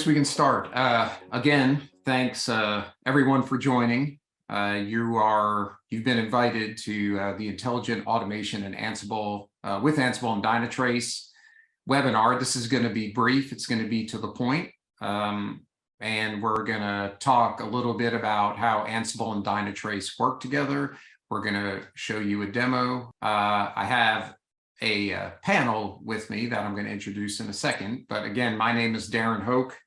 guess we can start. Again, thanks everyone for joining. You've been invited to the Intelligent Automation and Ansible with Ansible and Dynatrace webinar. This is going to be brief. It's going to be to the point. And we're going to talk a little bit about how Ansible and Dynatrace work together. We're going to show you a demo. I have a panel with me that I'm going to introduce in a second. But again, my name is Darren Hoke.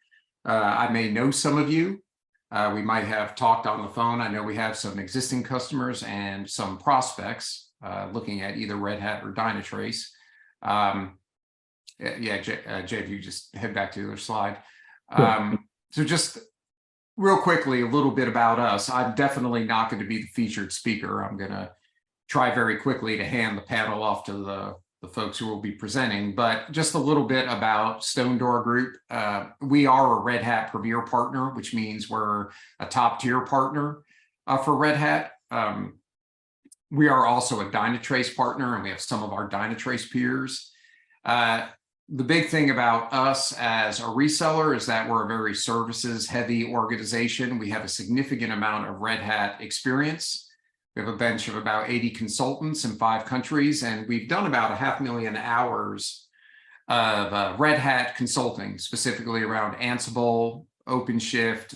I may know some of you. We might have talked on the phone. I know we have some existing customers and some prospects looking at either Red Hat or Dynatrace. Jay, if you just head back to the other slide. So just real quickly, a little bit about us. I'm definitely not going to be the featured speaker. I'm going to try very quickly to hand the panel off to the folks who will be presenting, but just a little bit about Stone Door Group. We are a Red Hat Premier Partner, which means we're a top tier partner for Red Hat. We are also a Dynatrace partner, and we have some of our Dynatrace peers. The big thing about us as a reseller is that we're a very services heavy organization. We have a significant amount of Red Hat experience. We have a bench of about 80 consultants in 5 countries, and we've done about 500,000 hours of Red Hat consulting, specifically around Ansible, OpenShift,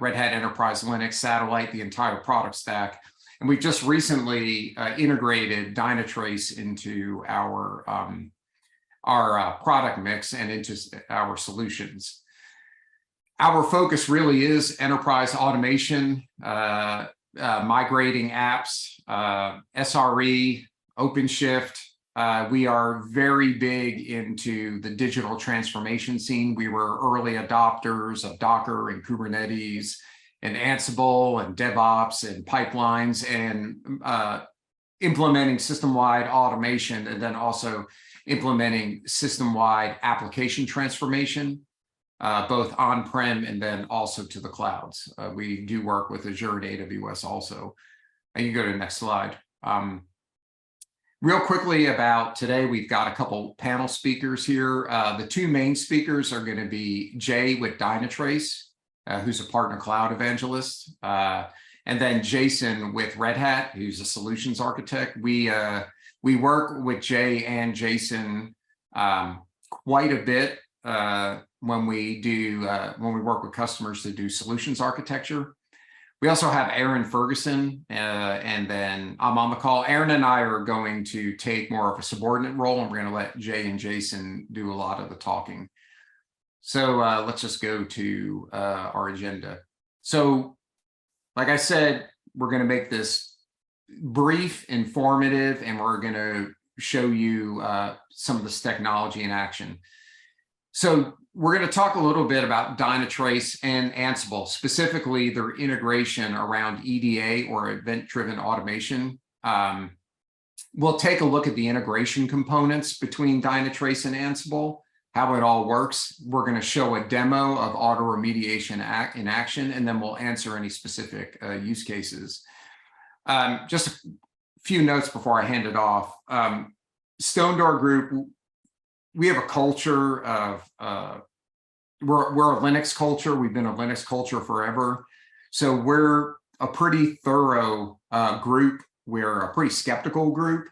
Red Hat Enterprise Linux, Satellite, the entire product stack. And we've just recently integrated Dynatrace into our product mix and into our solutions. Our focus really is enterprise automation, migrating apps, SRE, OpenShift. We are very big into the digital transformation scene. We were early adopters of Docker and Kubernetes and Ansible and DevOps and pipelines and implementing system-wide automation, and then also implementing system-wide application transformation, both on-prem and then also to the clouds. We do work with Azure and AWS also. And you go to the next slide. Real quickly about today, we've got a couple panel speakers here. The 2 main speakers are going to be Jay with Dynatrace, who's a partner cloud evangelist, and then Jason with Red Hat, who's a solutions architect. We work with Jay and Jason quite a bit when we work with customers to do solutions architecture. We also have Aaron Ferguson, and then I'm on the call. Aaron and I are going to take more of a subordinate role, and we're going to let Jay and Jason do a lot of the talking. So let's just go to our agenda. So, like I said, we're going to make this brief, informative, and we're going to show you some of this technology in action. So we're going to talk a little bit about Dynatrace and Ansible, specifically their integration around EDA or event-driven automation. We'll take a look at the integration components between Dynatrace and Ansible, how it all works. We're going to show a demo of auto remediation in action, and then we'll answer any specific use cases. Just a few notes before I hand it off. Stone Door Group, we have a culture of, we're a Linux culture. We've been a Linux culture forever. So we're a pretty thorough group. We're a pretty skeptical group.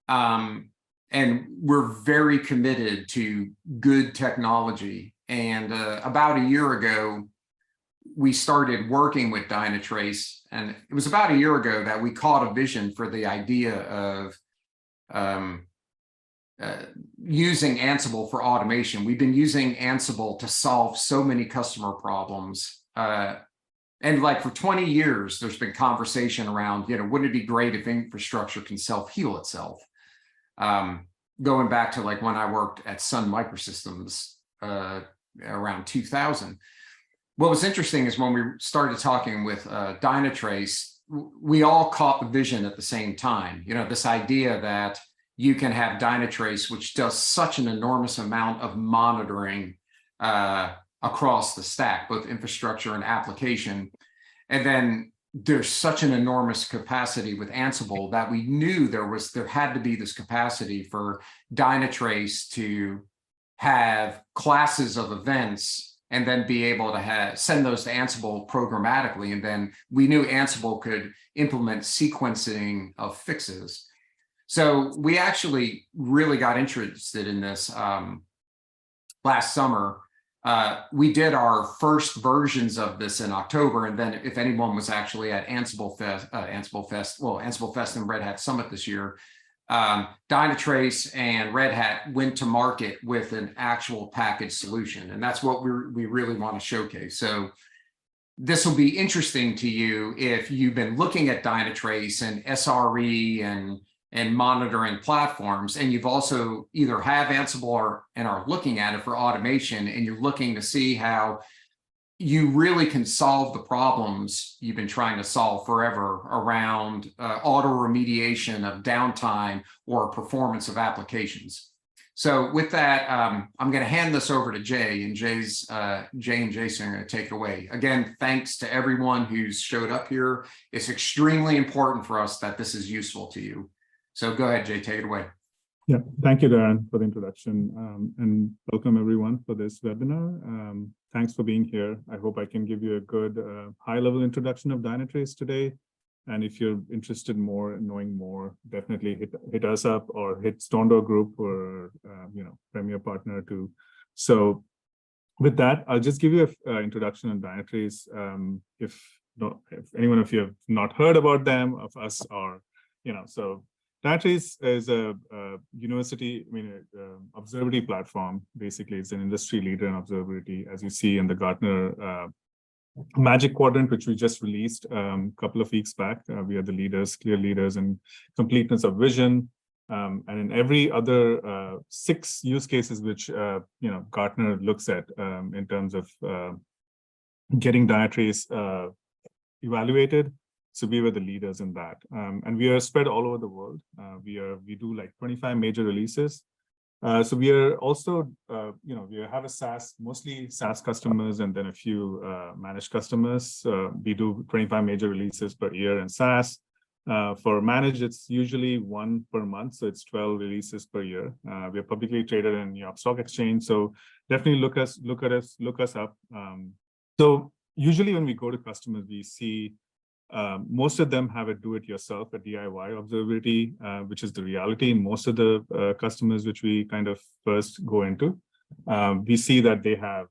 And we're very committed to good technology. And about a year ago, we started working with Dynatrace, and it was about a year ago that we caught a vision for the idea of using Ansible for automation. We've been using Ansible to solve so many customer problems. And like for 20 years, there's been conversation around, wouldn't it be great if infrastructure can self-heal itself? Going back to like when I worked at Sun Microsystems around 2000. What was interesting is when we started talking with Dynatrace, we all caught the vision at the same time. This idea that you can have Dynatrace, which does such an enormous amount of monitoring across the stack, both infrastructure and application. And then there's such an enormous capacity with Ansible that we knew there had to be this capacity for Dynatrace to have classes of events and then be able to send those to Ansible programmatically. And then we knew Ansible could implement sequencing of fixes. So we actually really got interested in this last summer. We did our first versions of this in October, and then if anyone was actually at Ansible Fest and Red Hat Summit this year, Dynatrace and Red Hat went to market with an actual package solution, and that's what we really want to showcase. So this will be interesting to you if you've been looking at Dynatrace and SRE and monitoring platforms, and you've also either have Ansible and are looking at it for automation, and you're looking to see how you really can solve the problems you've been trying to solve forever around auto remediation of downtime or performance of applications. So with that, I'm going to hand this over to Jay, and Jay and Jason are going to take it away. Again, thanks to everyone who's showed up here. It's extremely important for us that this is useful to you. So go ahead, Jay, take it away. Yeah, thank you, Darren, for the introduction, and welcome everyone for this webinar. Thanks for being here. I hope I can give you a good high-level introduction of Dynatrace today. And if you're interested more in knowing more, definitely hit us up or hit Stone Door Group or Premier Partner too. So with that, I'll just give you an introduction on Dynatrace. If anyone of you have not heard about them, of us, or so. Dynatrace is a university, observability platform. Basically, it's an industry leader in observability, as you see in the Gartner Magic Quadrant, which we just released a couple of weeks back. We are the leaders, clear leaders in completeness of vision, and in every other 6 use cases which Gartner looks at in terms of getting Dynatrace evaluated. So we were the leaders in that, and we are spread all over the world. We do like 25 major releases. So we are also, we have a SaaS, mostly SaaS customers, and then a few managed customers. We do 25 major releases per year in SaaS. For managed, it's usually 1 per month, so it's 12 releases per year. We are publicly traded in New York Stock Exchange, so definitely look us up. So usually when we go to customers, we see most of them have a do-it-yourself, a DIY observability, which is the reality in most of the customers which we kind of first go into. We see that they have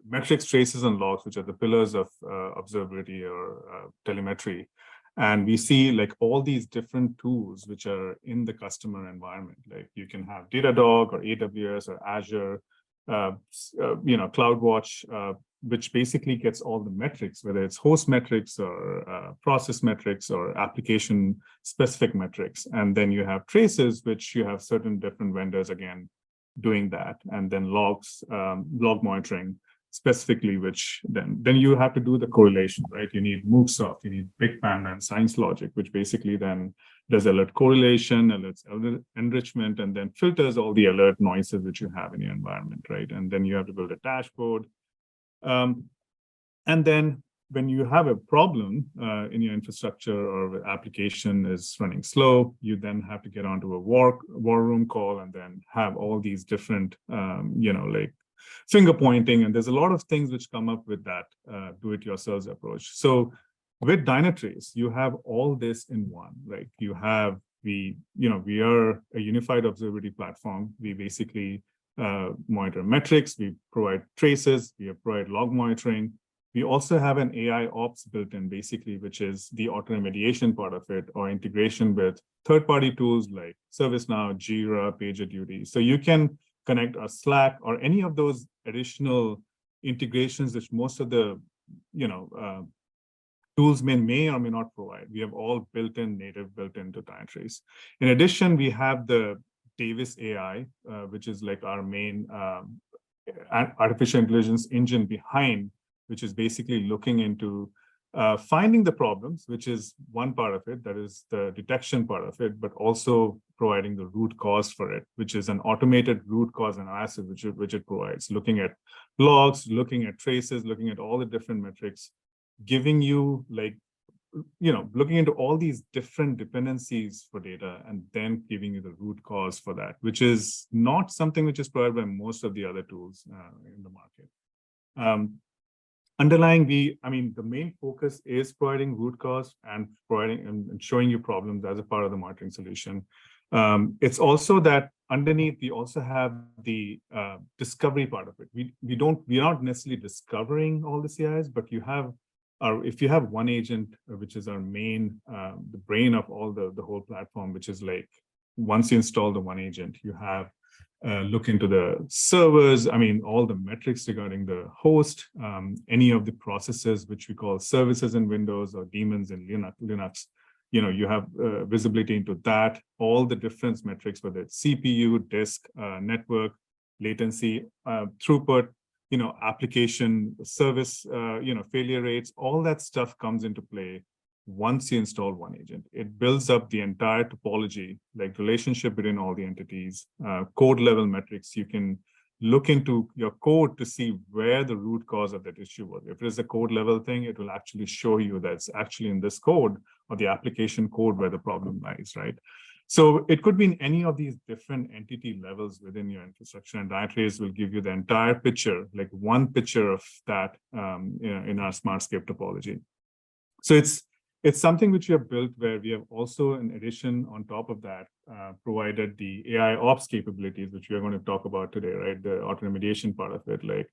metrics, traces, and logs, which are the pillars of observability or telemetry. And we see like all these different tools which are in the customer environment. Like you can have Datadog or AWS or Azure, CloudWatch, which basically gets all the metrics, whether it's host metrics or process metrics or application specific metrics. And then you have traces, which you have certain different vendors, again, doing that. And then logs, log monitoring specifically, which then you have to do the correlation, right? You need MoveSoft, you need Big Panda and Science Logic, which basically then does alert correlation, alerts enrichment, and then filters all the alert noises which you have in your environment, right? And then you have to build a dashboard. And then when you have a problem in your infrastructure or application is running slow, you then have to get onto a war room call and then have all these different, like finger pointing. And there's a lot of things which come up with that do-it-yourself approach. So with Dynatrace, you have all this in one, right? We are a unified observability platform. We basically monitor metrics, we provide traces, we provide log monitoring. We also have an AI ops built in, basically, which is the auto remediation part of it, or integration with third-party tools like ServiceNow, Jira, PagerDuty. So you can connect a Slack or any of those additional integrations which most of the tools may or may not provide. We have all built into Dynatrace. In addition, we have the Davis AI, which is like our main artificial intelligence engine behind, which is basically looking into finding the problems, which is one part of it, that is the detection part of it, but also providing the root cause for it, which is an automated root cause analysis, which it provides, looking at logs, looking at traces, looking at all the different metrics, giving you looking into all these different dependencies for data and then giving you the root cause for that, which is not something which is provided by most of the other tools in the market. Underlying the main focus is providing root cause and providing and showing you problems as a part of the monitoring solution. It's also that underneath we also have the discovery part of it. We're not necessarily discovering all the CIs, but if you have one agent, which is our main, the brain of all the whole platform, which is like once you install the one agent, you have look into the servers, all the metrics regarding the host, any of the processes which we call services in Windows or daemons in Linux. You have visibility into that, all the different metrics, whether it's CPU, disk, network, latency, throughput, application service, failure rates, all that stuff comes into play once you install one agent. It builds up the entire topology, like relationship between all the entities, code level metrics. You can look into your code to see where the root cause of that issue was. If it is a code level thing, it will actually show you that it's actually in this code or the application code where the problem lies, right? So it could be in any of these different entity levels within your infrastructure, and Dynatrace will give you the entire picture, like one picture of that in our Smartscape topology. So it's something which we have built where we have also, in addition, on top of that, provided the AI ops capabilities, which we are going to talk about today, right? The auto-remediation part of it, like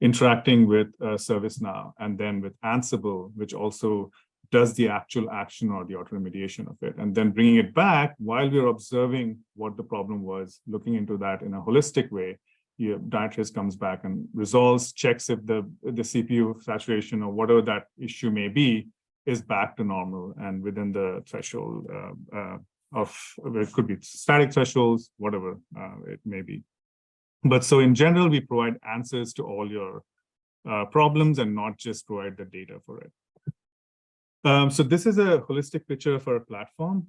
interacting with ServiceNow, and then with Ansible, which also does the actual action or the auto-remediation of it, and then bringing it back while we're observing what the problem was, looking into that in a holistic way. Dynatrace comes back and resolves, checks if the CPU saturation or whatever that issue may be is back to normal and within the threshold of, it could be static thresholds, whatever it may be. But so in general, we provide answers to all your problems and not just provide the data for it. So this is a holistic picture of our platform,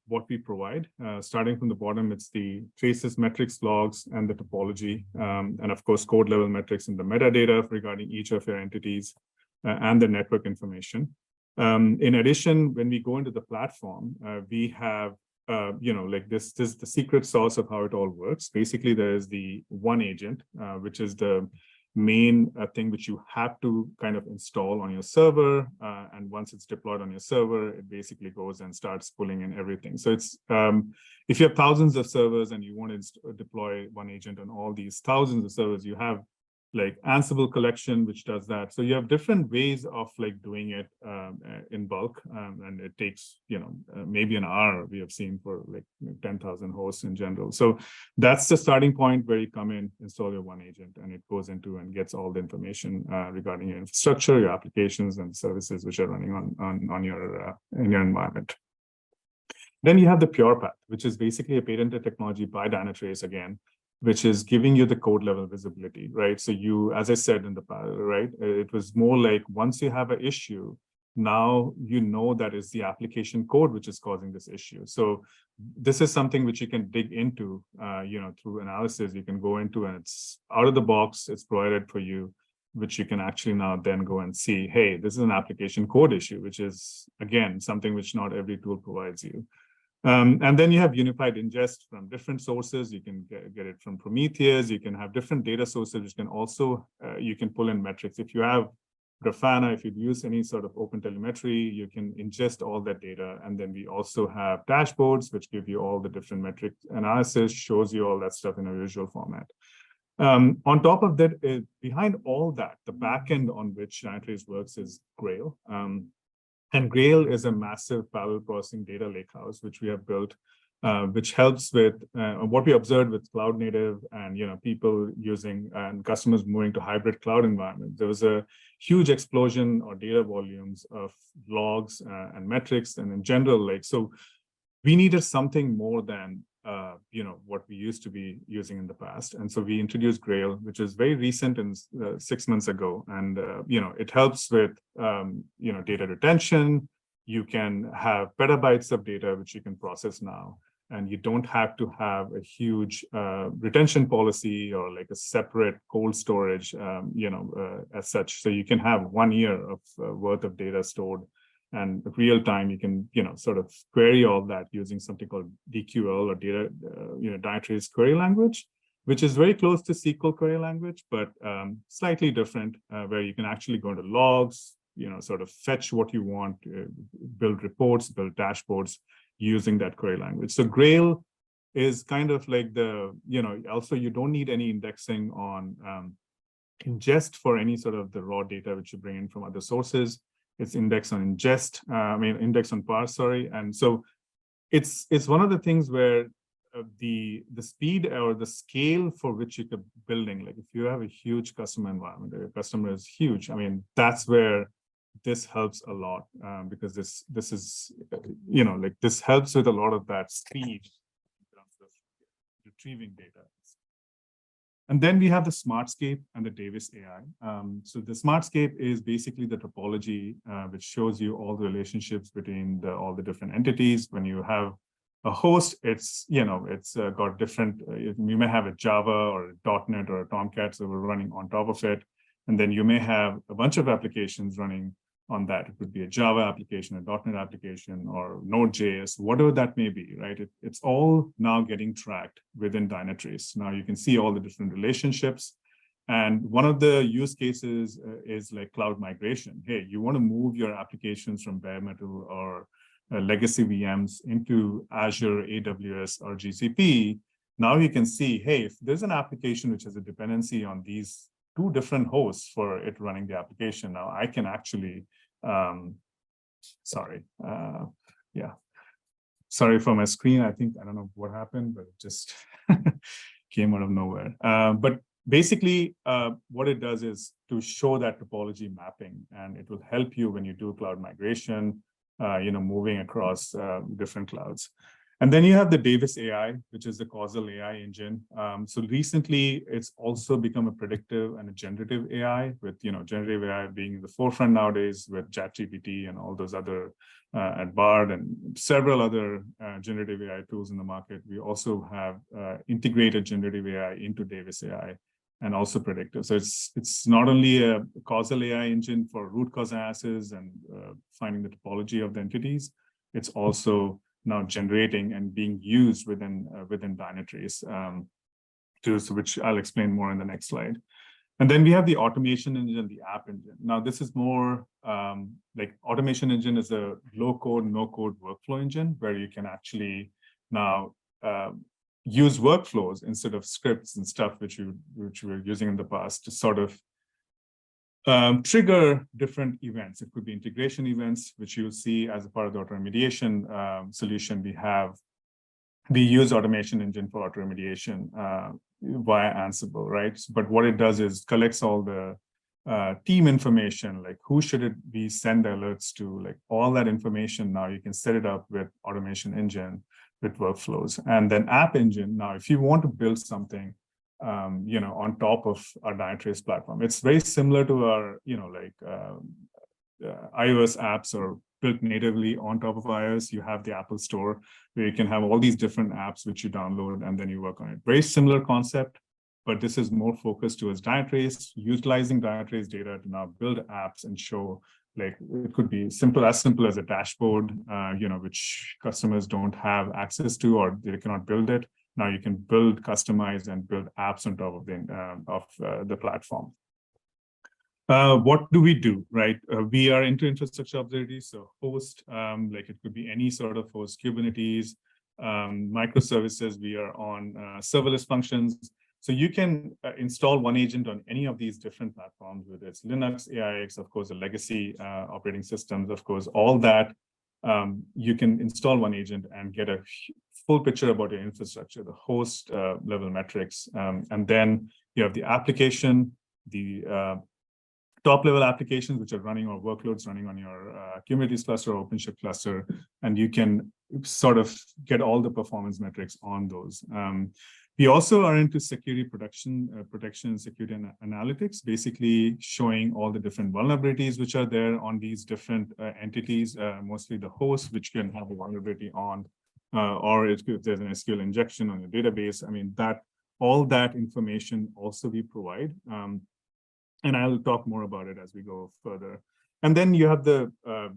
what we provide. Starting from the bottom, it's the traces, metrics, logs, and the topology, and of course, code level metrics and the metadata regarding each of your entities and the network information. In addition, when we go into the platform, we have, like this is the secret sauce of how it all works. Basically, there is the one agent, which is the main thing which you have to kind of install on your server. And once it's deployed on your server, it basically goes and starts pulling in everything. So it's, if you have thousands of servers and you want to deploy one agent on all these thousands of servers, you have like Ansible collection, which does that. So you have different ways of like doing it in bulk, and it takes, maybe an hour we have seen for like 10,000 hosts in general. So that's the starting point where you come in, install your one agent, and it goes into and gets all the information regarding your infrastructure, your applications, and services which are running on your in your environment. Then you have the Pure Path, which is basically a patented technology by Dynatrace again, which is giving you the code level visibility, right? So you, as I said in the past, right, it was more like once you have an issue, now you know that is the application code which is causing this issue. So this is something which you can dig into, through analysis. You can go into, and it's out of the box, it's provided for you, which you can actually now then go and see, hey, this is an application code issue, which is, again, something which not every tool provides you. And then you have unified ingest from different sources. You can get it from Prometheus. You can have different data sources, which can also, you can pull in metrics. If you have Grafana, if you use any sort of open telemetry, you can ingest all that data. And then we also have dashboards, which give you all the different metric analysis, shows you all that stuff in a visual format. On top of that, behind all that, the backend on which Dynatrace works is Grail. And Grail is a massive parallel processing data lakehouse, which we have built, which helps with what we observed with cloud native and people using and customers moving to hybrid cloud environments. There was a huge explosion or data volumes of logs and metrics, and in general, so we needed something more than what we used to be using in the past. And so we introduced Grail, which is very recent and 6 months ago. And, it helps with, data retention. You can have petabytes of data, which you can process now. And you don't have to have a huge retention policy or like a separate cold storage, as such. So you can have 1 year of worth of data stored. And real time, you can, sort of query all that using something called DQL or data, Dynatrace query language. which is very close to SQL query language, but slightly different, where you can actually go into logs, sort of fetch what you want, build reports, build dashboards using that query language. So Grail is kind of like also you don't need any indexing on ingest for any sort of the raw data which you bring in from other sources. It's indexed on index on parse, sorry. And so it's one of the things where the speed or the scale for which you could building, like if you have a huge customer environment, your customer is huge, that's where this helps a lot, because this is this helps with a lot of that speed in terms of retrieving data. And then we have the Smartscape and the Davis AI. So the Smartscape is basically the topology which shows you all the relationships between all the different entities. When you have a host, it's got different. You may have a Java or a .NET or a Tomcat server running on top of it, and then you may have a bunch of applications running on that. It could be a Java application, a .NET application, or Node.js, whatever that may be, right? It's all now getting tracked within Dynatrace. Now you can see all the different relationships. And one of the use cases is like cloud migration. Hey, you want to move your applications from bare metal or legacy VMs into Azure, AWS, or GCP. Now you can see, hey, if there's an application which has a dependency on these two different hosts for it running the application, now I can actually, sorry for my screen. I don't know what happened, but it just came out of nowhere. But basically, what it does is to show that topology mapping, and it will help you when you do cloud migration, moving across different clouds. And then you have the Davis AI, which is the causal AI engine. So recently, it's also become a predictive and a generative AI, with generative AI being in the forefront nowadays with ChatGPT and all those other at Bard and several other generative AI tools in the market. We also have integrated generative AI into Davis AI and also predictive. So it's not only a causal AI engine for root cause analysis and finding the topology of the entities, it's also now generating and being used within Dynatrace, which I'll explain more in the next slide. And then we have the automation engine, the app engine. Now this is more like automation engine is a low code, no code workflow engine where you can actually now use workflows instead of scripts and stuff which we were using in the past to sort of trigger different events. It could be integration events, which you'll see as a part of the auto remediation solution. We use automation engine for auto remediation via Ansible, right? But what it does is collects all the team information, like who should it be send alerts to, like all that information. Now you can set it up with automation engine with workflows. And then app engine. Now, if you want to build something on top of our Dynatrace platform. It's very similar to our, iOS apps or built natively on top of iOS. You have the Apple Store where you can have all these different apps which you download and then you work on it. Very similar concept, but this is more focused towards Dynatrace, utilizing Dynatrace data to now build apps and show, like it could be simple as a dashboard, which customers don't have access to or they cannot build it. Now you can build, customize, and build apps on top of the platform. What do we do, right? We are into infrastructure observability, so host, like it could be any sort of host, Kubernetes, microservices. We are on serverless functions. So you can install one agent on any of these different platforms, whether it's Linux, AIX, of course, the legacy operating systems, of course, all that. You can install one agent and get a full picture about your infrastructure, the host level metrics. And then you have the application, the top level applications, which are running or workloads running on your Kubernetes cluster or OpenShift cluster. And you can sort of get all the performance metrics on those. We also are into security protection, security and analytics, basically showing all the different vulnerabilities which are there on these different entities, mostly the host, which can have a vulnerability on, or if there's an SQL injection on your database. I mean, all that information also we provide. And I'll talk more about it as we go further. And then you have the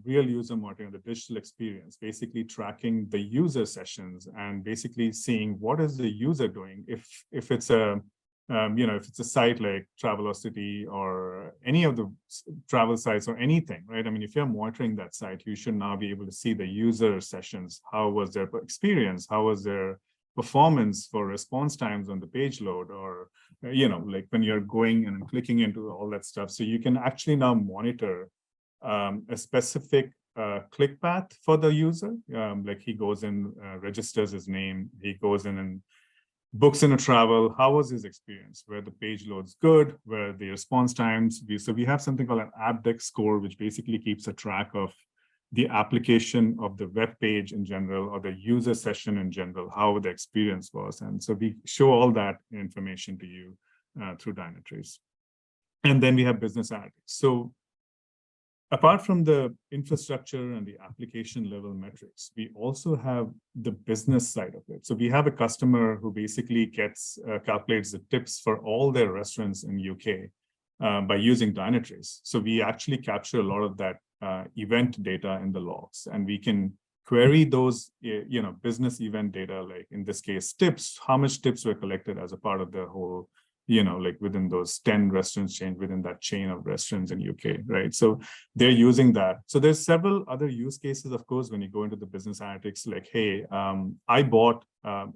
real user monitoring, the digital experience, basically tracking the user sessions and basically seeing what is the user doing. If it's a if it's a site like Travelocity or any of the travel sites or anything, right? I mean, if you're monitoring that site, you should now be able to see the user sessions. How was their experience? How was their performance for response times on the page load, or like when you're going and clicking into all that stuff. So you can actually now monitor a specific click path for the user. Like he goes in, registers his name, he goes in and books in a travel. How was his experience? Where the page loads good, where the response times. So we have something called an AppDex score, which basically keeps a track of the application of the web page in general, or the user session in general, how the experience was. And so we show all that information to you through Dynatrace. And then we have business analytics. So apart from the infrastructure and the application level metrics, we also have the business side of it. So we have a customer who basically calculates the tips for all their restaurants in UK by using Dynatrace. So we actually capture a lot of that event data in the logs, and we can query those, business event data, like in this case, tips, how much tips were collected as a part of the whole, like within those 10 restaurants chain, within that chain of restaurants in UK, right? So they're using that. So there's several other use cases, of course, when you go into the business analytics, like, hey, I bought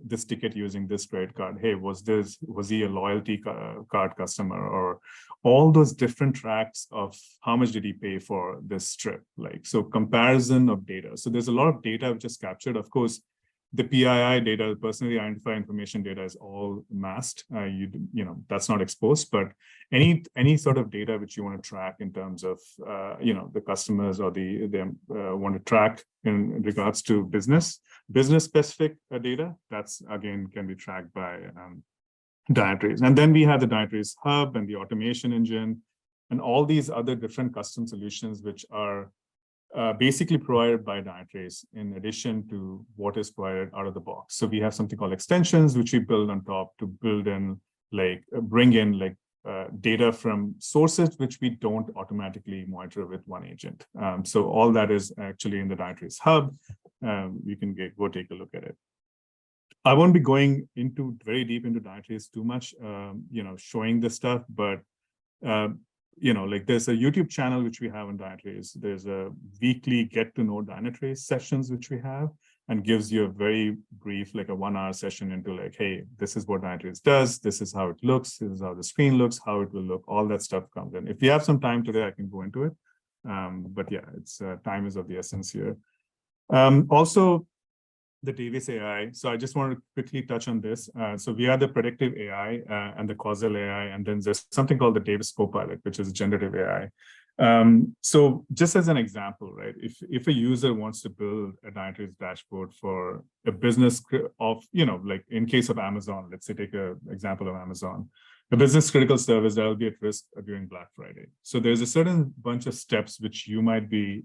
this ticket using this credit card. Hey, was he a loyalty card customer? Or all those different tracks of how much did he pay for this trip? Like, so comparison of data. So there's a lot of data which is captured. Of course, the PII data, personally identified information data, is all masked. That's not exposed. But any sort of data which you want to track in terms of the customers, or they want to track in regards to business specific data, that's again can be tracked by Dynatrace. And then we have the Dynatrace Hub and the automation engine, and all these other different custom solutions which are basically provided by Dynatrace in addition to what is provided out of the box. So we have something called extensions, which we build on top to build in, bring in data from sources which we don't automatically monitor with one agent. So all that is actually in the Dynatrace Hub. You can go take a look at it. I won't be going very deep into Dynatrace too much, showing this stuff, but there's a YouTube channel which we have on Dynatrace. There's a weekly get to know Dynatrace sessions which we have, and gives you a very brief, like a 1-hour session into hey, this is what Dynatrace does. This is how it looks. This is how the screen looks, how it will look. All that stuff comes in. If you have some time today, I can go into it. But yeah, it's time is of the essence here. Also, the Davis AI. So I just want to quickly touch on this. So we have the predictive AI and the causal AI, and then there's something called the Davis Copilot, which is generative AI. So just as an example, right? If a user wants to build a Dynatrace dashboard for a business of, like in case of Amazon, let's say take an example of Amazon, a business critical service that will be at risk during Black Friday. So there's a certain bunch of steps which you might be,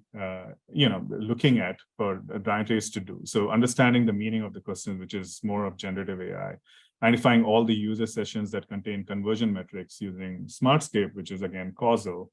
looking at for Dynatrace to do. So understanding the meaning of the question, which is more of generative AI, identifying all the user sessions that contain conversion metrics using Smartscape, which is again causal,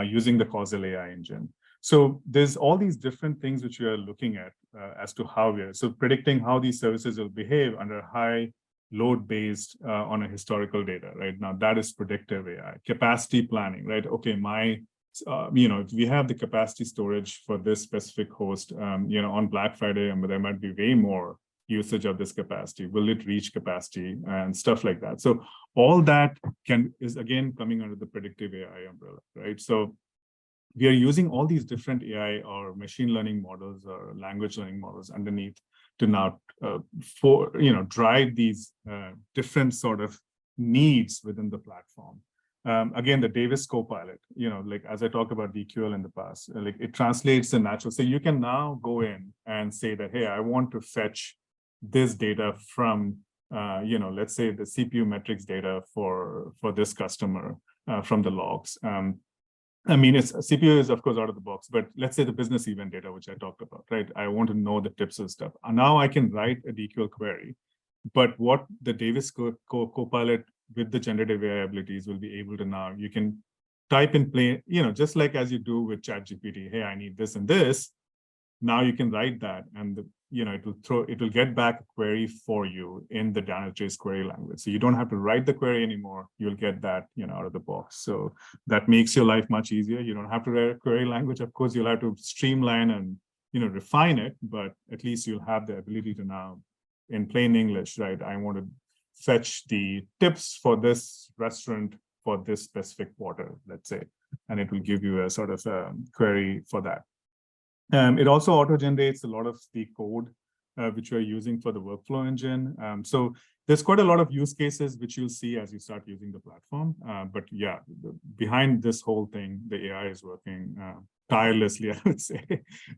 using the causal AI engine. So there's all these different things which we are looking at as to how so predicting how these services will behave under high load based on a historical data, right? Now that is predictive AI. Capacity planning, right? Okay, if we have the capacity storage for this specific host, on Black Friday, there might be way more usage of this capacity. Will it reach capacity and stuff like that? So all that is again coming under the predictive AI umbrella, right? So we are using all these different AI or machine learning models or language learning models underneath to now drive these different sort of needs within the platform. Again, the Davis Copilot, as I talked about DQL in the past, it translates the natural. So you can now go in and say that, hey, I want to fetch this data from, let's say the CPU metrics data for this customer from the logs. CPU is of course out of the box, but let's say the business event data, which I talked about, right? I want to know the tips and stuff. And now I can write a DQL query, but what the Davis Copilot with the generative AI abilities will be able to now, you can type in plain, just like as you do with ChatGPT, hey, I need this and this. Now you can write that, and it will get back a query for you in the Dynatrace query language. So you don't have to write the query anymore. You'll get that, out of the box. So that makes your life much easier. You don't have to write a query language. Of course, you'll have to streamline and refine it, but at least you'll have the ability to now, in plain English, right? I want to fetch the tips for this restaurant for this specific quarter, let's say, and it will give you a sort of query for that. It also auto-generates a lot of the code which we're using for the workflow engine. So there's quite a lot of use cases which you'll see as you start using the platform. But yeah, behind this whole thing, the AI is working tirelessly, I would say,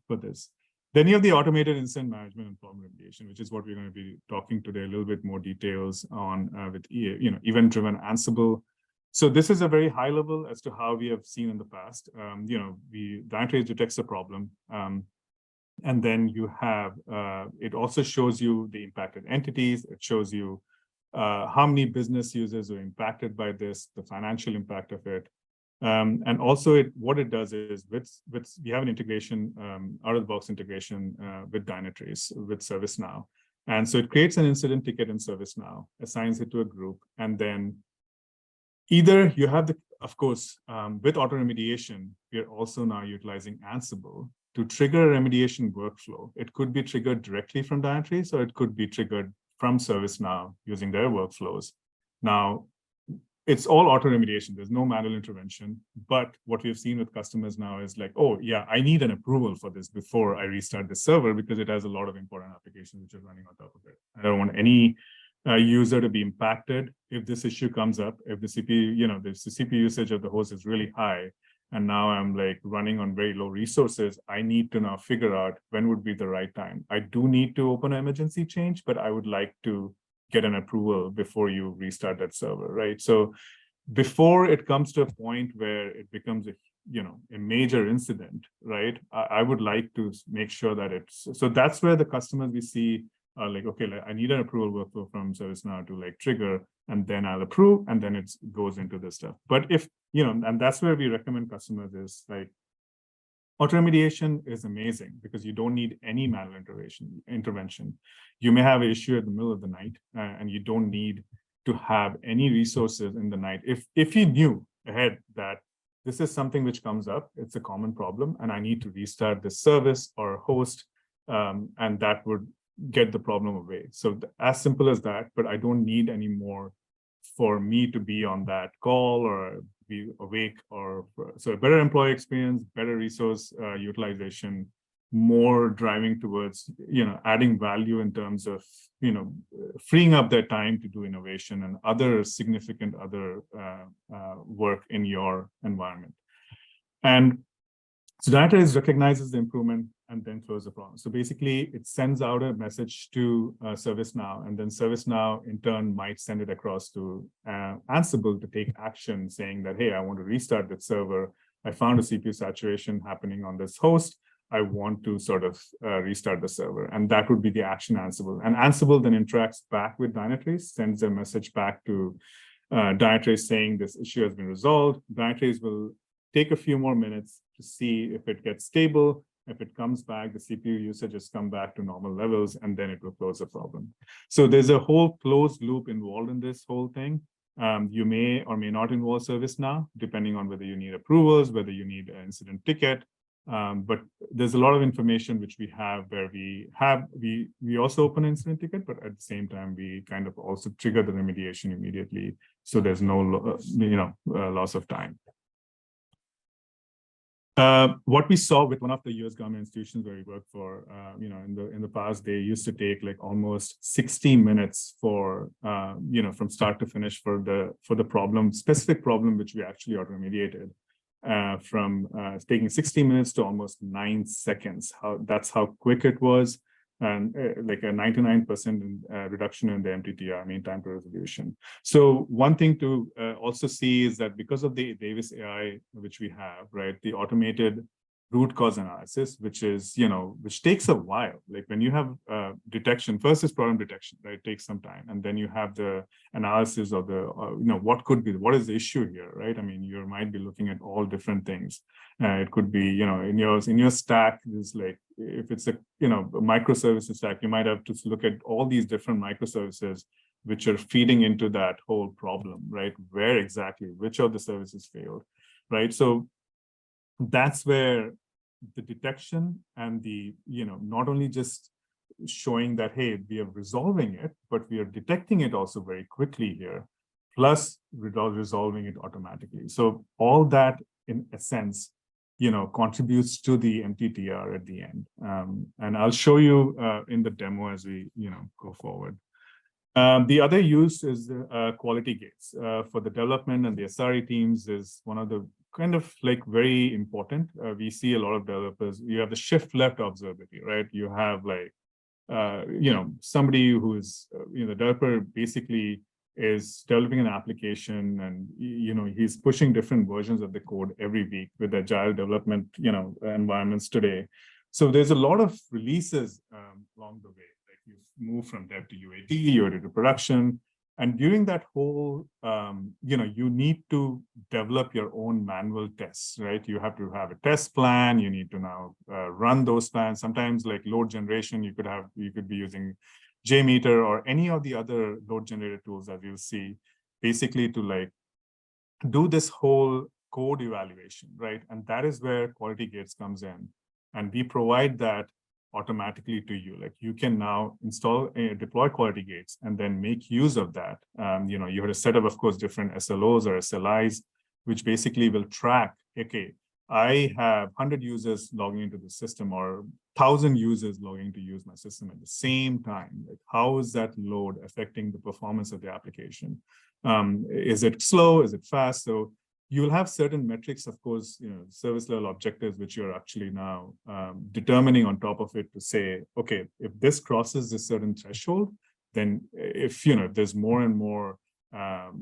for this. Then you have the automated incident management and problem remediation, which is what we're going to be talking today, a little bit more details on with event-driven Ansible. So this is a very high level as to how we have seen in the past. Dynatrace detects a problem, and then you have, it also shows you the impacted entities. It shows you how many business users are impacted by this, the financial impact of it. And also what it does is we have an integration, out-of-the-box integration with Dynatrace, with ServiceNow. And so it creates an incident ticket in ServiceNow, assigns it to a group, and then either you have of course, with auto remediation, we're also now utilizing Ansible to trigger a remediation workflow. It could be triggered directly from Dynatrace, or it could be triggered from ServiceNow using their workflows. Now, it's all auto remediation. There's no manual intervention. But what we've seen with customers now is like, oh, yeah, I need an approval for this before I restart the server because it has a lot of important applications which are running on top of it. I don't want any user to be impacted if this issue comes up, if the CPU, the CPU usage of the host is really high, and now I'm like running on very low resources, I need to now figure out when would be the right time. I do need to open an emergency change, but I would like to get an approval before you restart that server, right? So before it comes to a point where it becomes a major incident, right? I would like to make sure that so that's where the customers we see are like, okay, I need an approval workflow from ServiceNow to trigger, and then I'll approve, and then it goes into this stuff. But if, and that's where we recommend customers is auto remediation is amazing because you don't need any manual intervention. You may have an issue at the middle of the night, and you don't need to have any resources in the night. If you knew ahead that this is something which comes up, it's a common problem, and I need to restart the service or host, and that would get the problem away. So as simple as that, but I don't need any more for me to be on that call or be awake, so a better employee experience, better resource utilization, more driving towards, adding value in terms of, freeing up their time to do innovation and other significant work in your environment. And so Dynatrace recognizes the improvement and then close the problem. So basically, it sends out a message to ServiceNow, and then ServiceNow in turn might send it across to Ansible to take action, saying that, hey, I want to restart that server. I found a CPU saturation happening on this host. I want to sort of restart the server, and that would be the action Ansible. And Ansible then interacts back with Dynatrace, sends a message back to Dynatrace saying this issue has been resolved. Dynatrace will take a few more minutes to see if it gets stable. If it comes back, the CPU usage has come back to normal levels, and then it will close the problem. So there's a whole closed loop involved in this whole thing. You may or may not involve ServiceNow, depending on whether you need approvals, whether you need an incident ticket. But there's a lot of information which we have where we also open an incident ticket, but at the same time, we kind of also trigger the remediation immediately. So there's no, loss of time. What we saw with one of the US government institutions where we worked for, in the past, they used to take almost 60 minutes for, from start to finish for the specific problem which we actually auto-remediated, from taking 60 minutes to almost 9 seconds. That's how quick it was, and like a 99% reduction in the MTTR, mean time to resolution. So one thing to also see is that because of the Davis AI, which we have, right, the automated root cause analysis, which is, which takes a while. Like when you have detection, first is problem detection, right? It takes some time. And then you have the analysis of the, what could be, what is the issue here, right? I mean, you might be looking at all different things. It could be, in your stack, is like, if it's a, a microservices stack, you might have to look at all these different microservices which are feeding into that whole problem, right? Where exactly, which of the services failed, right? So that's where the detection and the, not only just showing that, hey, we are resolving it, but we are detecting it also very quickly here, plus resolving it automatically. So all that, in a sense, contributes to the MTTR at the end. And I'll show you in the demo as we, go forward. The other use is quality gates for the development and the SRE teams is one of the kind of like very important. We see a lot of developers, you have the shift left observability, right? You have like, somebody who is, the developer basically is developing an application and, he's pushing different versions of the code every week with agile development, environments today. So there's a lot of releases along the way. Like you move from dev to UAT, UAT to production. And during that whole, you need to develop your own manual tests, right? You have to have a test plan. You need to now run those plans. Sometimes like load generation, you could be using JMeter or any of the other load generator tools that you'll see, basically to like do this whole code evaluation, right? And that is where Quality Gates comes in. And we provide that automatically to you. Like you can now install, deploy Quality Gates and then make use of that. You have a set of course, different SLOs or SLIs, which basically will track, okay, I have 100 users logging into the system or 1,000 users logging to use my system at the same time. Like how is that load affecting the performance of the application? Is it slow? Is it fast? So you'll have certain metrics, of course, service level objectives, which you're actually now determining on top of it to say, okay, if this crosses this certain threshold, then if there's more and more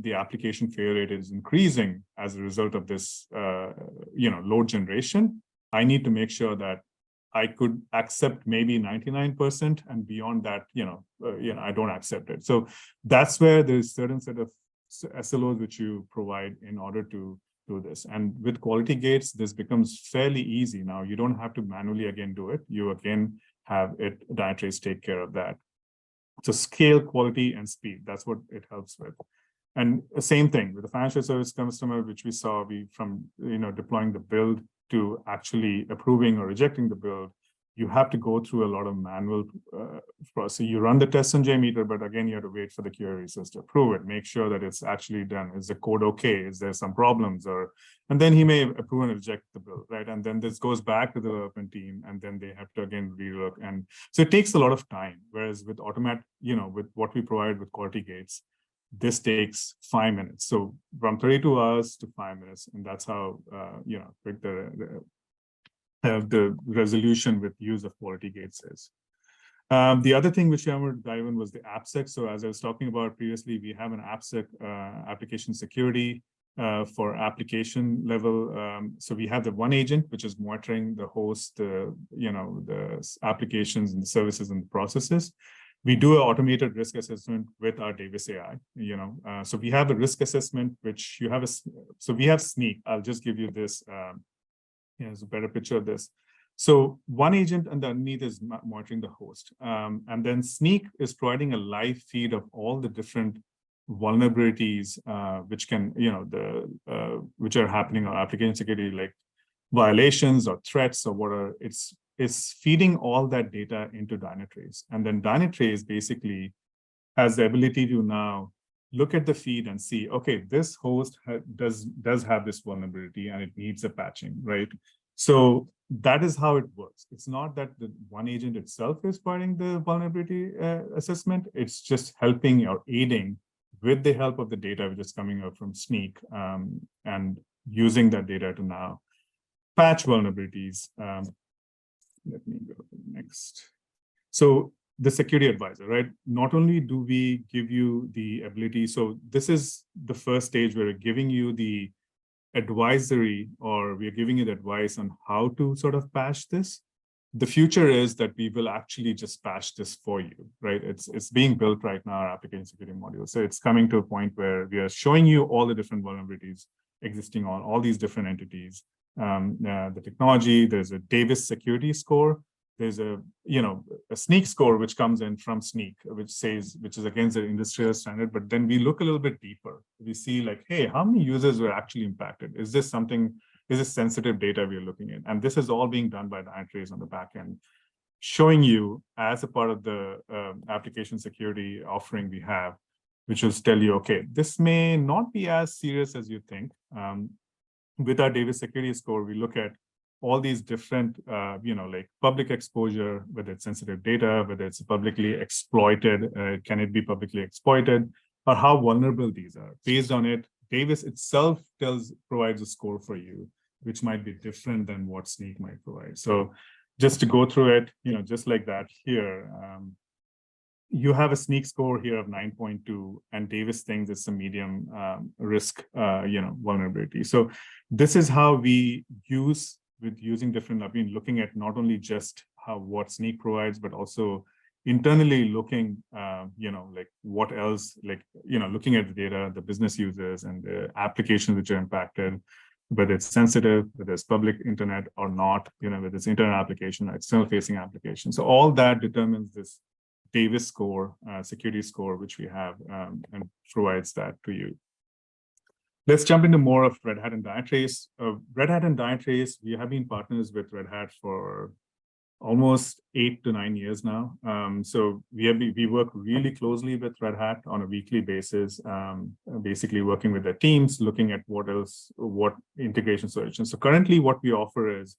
the application failure rate is increasing as a result of this, load generation, I need to make sure that I could accept maybe 99%, and beyond that, I don't accept it. So that's where there's certain set of SLOs which you provide in order to do this. And with Quality Gates, this becomes fairly easy now. You don't have to manually again do it. You again have it Dynatrace take care of that. So scale, quality, and speed. That's what it helps with. And the same thing with the financial service customer, which we saw from deploying the build to actually approving or rejecting the build. You have to go through a lot of manual process. You run the tests on JMeter, but again, you have to wait for the QA research to approve it, make sure that it's actually done. Is the code okay? Is there some problems? And then he may approve and reject the build, right? And then this goes back to the development team, and then they have to again relook. And so it takes a lot of time. Whereas with with what we provide with Quality Gates, this takes 5 minutes. So from 32 hours to 5 minutes, and that's how quick the resolution with use of Quality Gates is. The other thing which I want to dive in was the AppSec. So as I was talking about previously, we have an AppSec application security for application level. So we have the one agent, which is monitoring the host, the applications and the services and the processes. We do an automated risk assessment with our Davis AI, so we have a risk assessment, which you have so we have Snyk. I'll just give you this, there's a better picture of this. So one agent underneath is monitoring the host. And then Snyk is providing a live feed of all the different vulnerabilities, which can, which are happening on application security, like violations or threats or whatever. It's feeding all that data into Dynatrace. And then Dynatrace basically has the ability to now look at the feed and see, okay, this host does have this vulnerability and it needs a patching, right? So that is how it works. It's not that the one agent itself is providing the vulnerability assessment. It's just helping or aiding with the help of the data which is coming out from Snyk, and using that data to now patch vulnerabilities. Let me go to the next. So the security advisor, right? Not only do we give you the ability, so this is the first stage where we're giving you the advisory, or we are giving you the advice on how to sort of patch this. The future is that we will actually just patch this for you, right? It's being built right now, our application security module. So it's coming to a point where we are showing you all the different vulnerabilities existing on all these different entities. The technology, there's a Davis security score. There's a Snyk score, which comes in from Snyk, which is against the industrial standard. But then we look a little bit deeper. We see like, hey, how many users were actually impacted? Is this sensitive data we are looking at? And this is all being done by Dynatrace on the back end, showing you as a part of the application security offering we have, which will tell you, okay, this may not be as serious as you think. With our Davis security score, we look at all these different, like public exposure, whether it's sensitive data, whether it's publicly exploited, can it be publicly exploited, or how vulnerable these are. Based on it, Davis itself provides a score for you, which might be different than what Snyk might provide. So just to go through it, just like that here, you have a Snyk score here of 9.2, and Davis thinks it's a medium risk, vulnerability. So this is how we using different, looking at not only just what Snyk provides, but also internally looking, like what else, looking at the data, the business users and the applications which are impacted, whether it's sensitive, whether it's public internet or not, whether it's internal application or external facing application. So all that determines this Davis score, security score, which we have and provides that to you. Let's jump into more of Red Hat and Dynatrace. Red Hat and Dynatrace, we have been partners with Red Hat for almost 8 to 9 years now. So we work really closely with Red Hat on a weekly basis, basically working with their teams, looking at what integration solutions. So currently what we offer is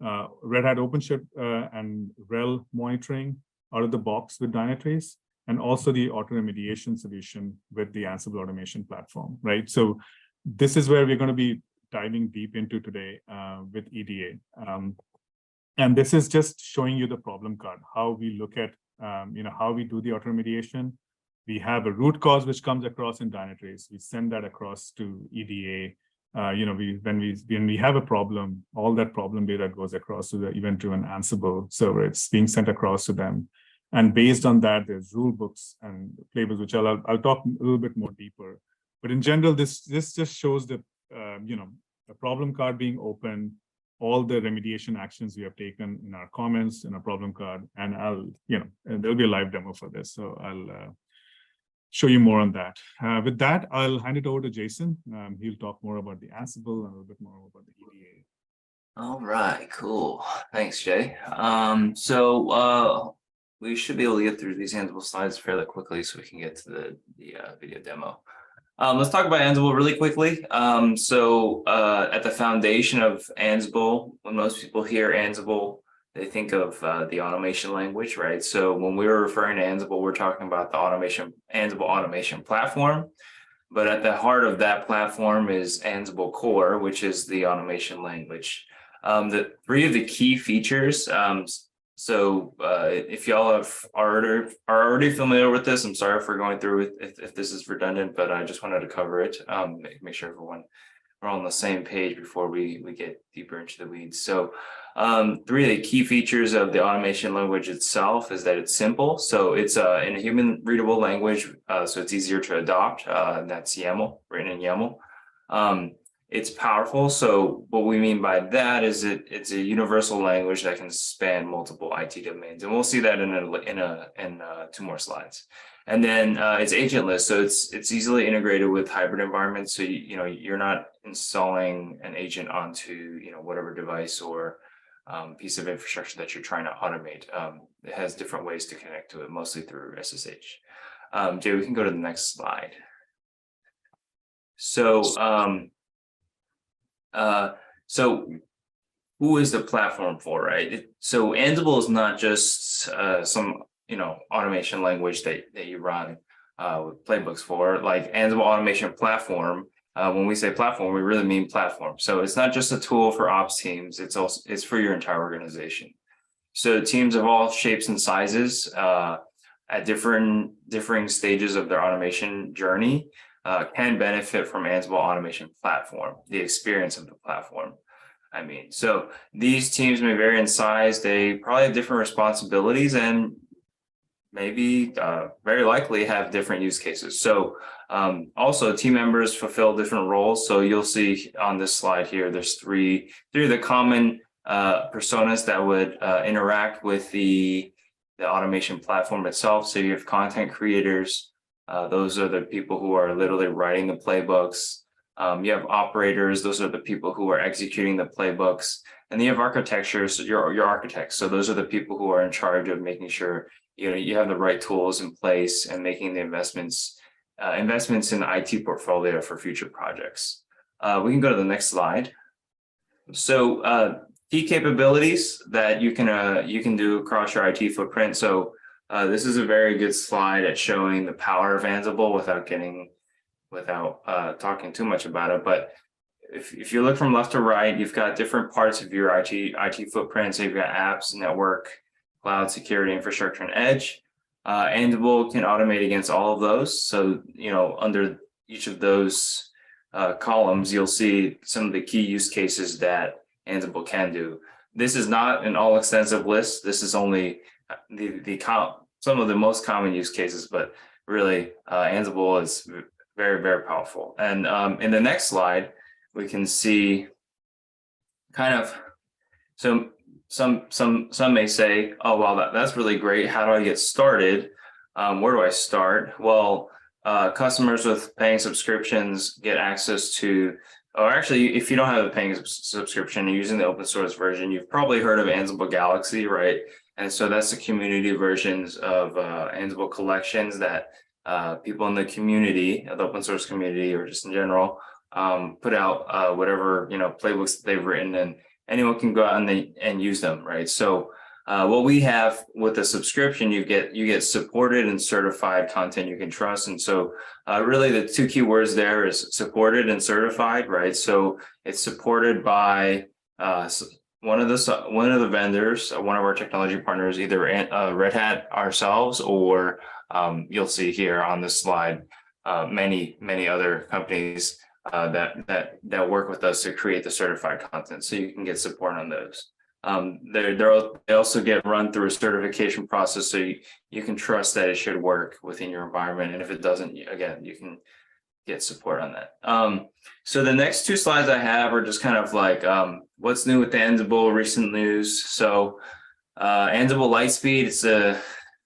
Red Hat OpenShift and RHEL monitoring out of the box with Dynatrace, and also the auto remediation solution with the Ansible automation platform, right? So this is where we're going to be diving deep into today with EDA. And this is just showing you the problem card, how we look at, how we do the auto remediation. We have a root cause which comes across in Dynatrace. We send that across to EDA. When we have a problem, all that problem data goes across to the event-driven Ansible server. It's being sent across to them. And based on that, there's rule books and playbooks, which I'll talk a little bit more deeper. But in general, this just shows the problem card being open, all the remediation actions we have taken in our comments in our problem card, and and there'll be a live demo for this. So I'll show you more on that. With that, I'll hand it over to Jason. He'll talk more about the Ansible and a little bit more about the EDA. All right, cool. Thanks, Jay. We should be able to get through these Ansible slides fairly quickly so we can get to the video demo. Let's talk about Ansible really quickly. At the foundation of Ansible, when most people hear Ansible, they think of the automation language, right? So when we're referring to Ansible, we're talking about the Ansible automation platform. But at the heart of that platform is Ansible Core, which is the automation language. The three of the key features. If y'all are already familiar with this, I'm sorry for going through it if this is redundant, but I just wanted to cover it, make sure we're all on the same page before we get deeper into the weeds. So three of the key features of the automation language itself is that it's simple. So it's in a human readable language, so it's easier to adopt, and that's YAML, written in YAML. It's powerful. So what we mean by that is it's a universal language that can span multiple IT domains, and we'll see that in 2 more slides. And then it's agentless, so it's easily integrated with hybrid environments. So you're not installing an agent onto whatever device or piece of infrastructure that you're trying to automate. It has different ways to connect to it, mostly through SSH. Jay, we can go to the next slide. So who is the platform for, right? So Ansible is not just some automation language that you run with playbooks for. Like Ansible automation platform, when we say platform, we really mean platform. So it's not just a tool for ops teams, it's for your entire organization. So teams of all shapes and sizes at differing stages of their automation journey can benefit from Ansible automation platform, the experience of the platform. I mean, so these teams may vary in size. They probably have different responsibilities and maybe very likely have different use cases. So also team members fulfill different roles. So you'll see on this slide here, there's three of the common personas that would interact with the automation platform itself. So you have content creators. Those are the people who are literally writing the playbooks. You have operators. Those are the people who are executing the playbooks. And then you have architectures, your architects. So those are the people who are in charge of making sure you have the right tools in place and making the investments in the IT portfolio for future projects. We can go to the next slide. So key capabilities that you can do across your IT footprint. So this is a very good slide at showing the power of Ansible without talking too much about it. But if you look from left to right, you've got different parts of your IT footprint. So you've got apps, network, cloud, security, infrastructure, and edge. Ansible can automate against all of those. So, under each of those columns, you'll see some of the key use cases that Ansible can do. This is not an all-extensive list. This is only some of the most common use cases, but really Ansible is very, very powerful. And in the next slide, we can see kind of, so some may say, oh, well, that's really great. How do I get started? Where do I start? Well, customers with paying subscriptions get access to, or actually, if you don't have a paying subscription, you're using the open source version, you've probably heard of Ansible Galaxy, right? And so that's the community versions of Ansible collections that people in the community, the open source community, or just in general, put out whatever playbooks that they've written, and anyone can go out and use them, right? So what we have with the subscription, you get supported and certified content you can trust. And so really the two key words there is supported and certified, right? So it's supported by one of the vendors, one of our technology partners, either Red Hat ourselves, or you'll see here on this slide many other companies that work with us to create the certified content, so you can get support on those. They also get run through a certification process, so you can trust that it should work within your environment, and if it doesn't, again, you can get support on that. So the next two slides I have are just kind of like what's new with the Ansible, recent news. So Ansible Lightspeed, it's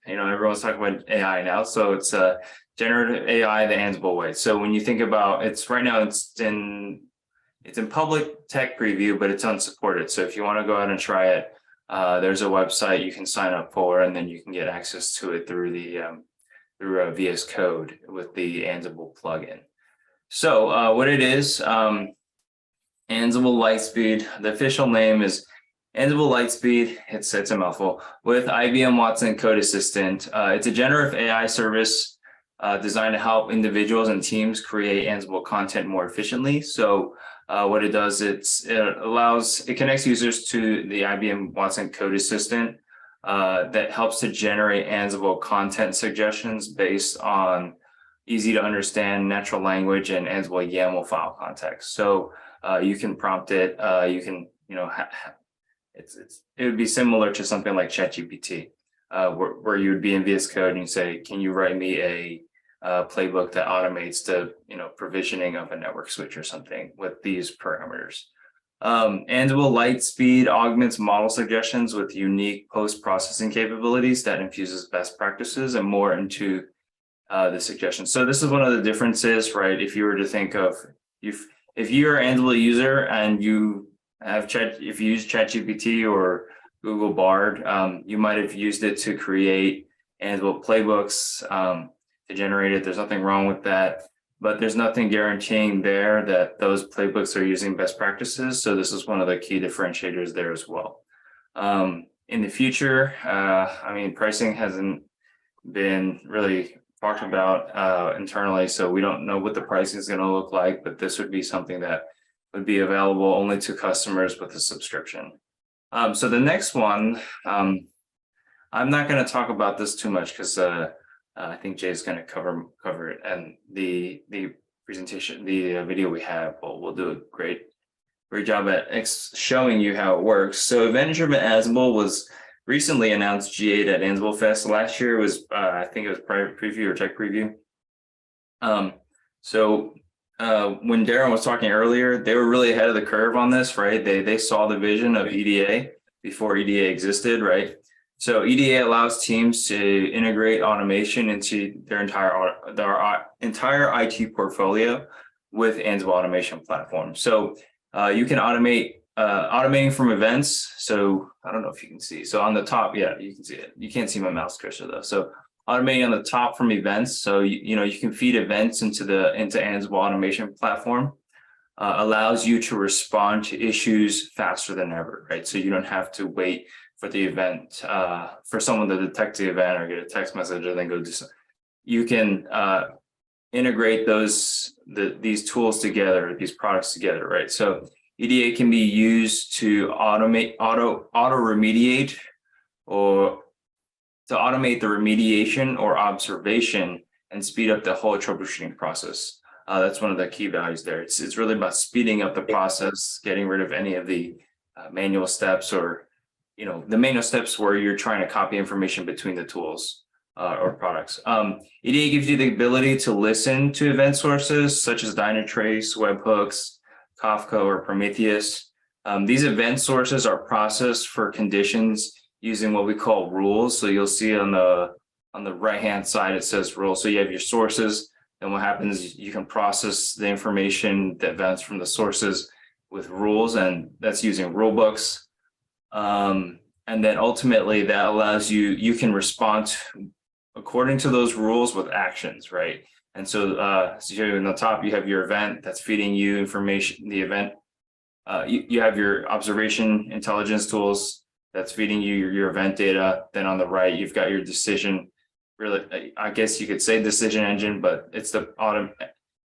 everyone's talking about AI now, so it's generative AI the Ansible way. So when you think about right now it's in public tech preview, but it's unsupported. So if you want to go out and try it, there's a website you can sign up for, and then you can get access to it through through VS Code with the Ansible plugin. So what it is, Ansible Lightspeed, the official name is Ansible Lightspeed. It's a mouthful, with IBM Watson Code Assistant. It's a generative AI service designed to help individuals and teams create Ansible content more efficiently. So what it does, it connects users to the IBM Watson Code Assistant that helps to generate Ansible content suggestions based on easy to understand natural language and Ansible YAML file context. So you can prompt it. You can it would be similar to something like ChatGPT, where you would be in VS Code and you say, can you write me a playbook that automates the provisioning of a network switch or something with these parameters. Ansible Lightspeed augments model suggestions with unique post-processing capabilities that infuses best practices and more into the suggestions. So this is one of the differences, right? If you were to think of, if you're an Ansible user and you if you use ChatGPT or Google Bard, you might have used it to create Ansible playbooks to generate it. There's nothing wrong with that, but there's nothing guaranteeing there that those playbooks are using best practices. So this is one of the key differentiators there as well. In the future, pricing hasn't been really talked about internally, so we don't know what the pricing is going to look like, but this would be something that would be available only to customers with a subscription. So the next one, I'm not going to talk about this too much because I think Jay's going to cover it. And the presentation, the video we have, we'll do a great job at showing you how it works. So event-driven Ansible was recently announced GA at Ansible Fest. Last year was, I think it was private preview or tech preview. When Darren was talking earlier, they were really ahead of the curve on this, right? They saw the vision of EDA before EDA existed, right? So EDA allows teams to integrate automation into their entire IT portfolio with Ansible Automation Platform. So you can automating from events. So I don't know if you can see. So on the top, yeah, you can see it. You can't see my mouse cursor though. So automating on the top from events. So you can feed events into Ansible Automation Platform. Allows you to respond to issues faster than ever, right? So you don't have to wait for the event, for someone to detect the event or get a text message and then go do something. You can integrate these tools together, these products together, right? So EDA can be used to automate remediate or to automate the remediation or observation and speed up the whole troubleshooting process. That's one of the key values there. It's really about speeding up the process, getting rid of any of the manual steps or the manual steps where you're trying to copy information between the tools or products. EDA gives you the ability to listen to event sources such as Dynatrace, webhooks, Kafka, or Prometheus. These event sources are processed for conditions using what we call rules. So you'll see on the right-hand side, it says rules. So you have your sources. And what happens is you can process the information, the events from the sources with rules, and that's using rule books. And then ultimately that allows you can respond according to those rules with actions, right? And so, here in the top, you have your event that's feeding you information, the event. You have your observation intelligence tools that's feeding you your event data. Then on the right, you've got your decision. Really, I guess you could say decision engine, but it's the